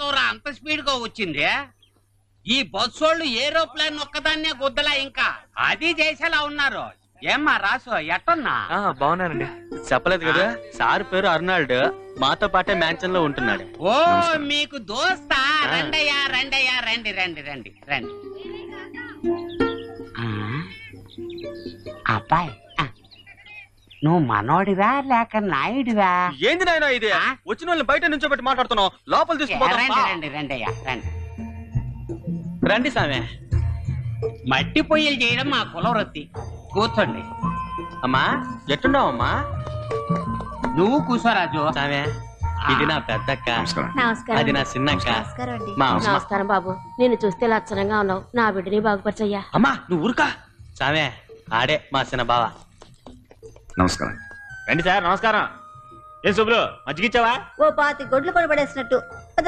అంత స్పీడ్ గా వచ్చింది. ఈ బస్సోళ్ళు ఏరోప్లేన్ ఒక్కదాన్నే గుద్దలా ఇంకా అది చేసేలా ఉన్నారు. ఏమ్మా రాసు ఎట్టున్నా? బాగున్నానండి. చెప్పలేదు కదా, సార్ పేరు అర్నాల్డ్, మాతో పాటే మ్యాన్షన్ లో ఉంటున్నాడు. ఓ మీకు దోస్తా? రండయ్యా రండయ్యా, రండి రండి రండి రండి. అబ్బాయి నువ్వు మనోడివా లేక నాయుడివా? ఏంది నాయనా ఇది? వచ్చిన వాళ్ళని బయట నుంచో పెట్టి మాట్లాడుతున్నావు, లోపల తీసుకుపోతా. రండి రండి రండయ్యా రండి. రండి సామె. మట్టి పొయ్యలు చేయడం మా కులవృత్తి. కూర్చోండి. అమ్మా ఎట్టున్నావు అమ్మా? నువ్వు కూర్చోరాజు. సామె, ఇది నా పెద్దక్క, అది నా చిన్నక్క. నమస్కారం బాబు. నేను చూస్తే లక్షణంగా ఉన్నావు. నా బిడ్డని బాగుపరచయ్యా. అమ్మా నువ్వు ఊరుకా. సామె, ఆడే మా చిన్న బావ. నమస్కారం. రండి సార్. నమస్కారం. ఏం శుభ్రు మజ్జిగిచ్చావా? ఓ 5 గొడ్లు కొనబడేసినట్టు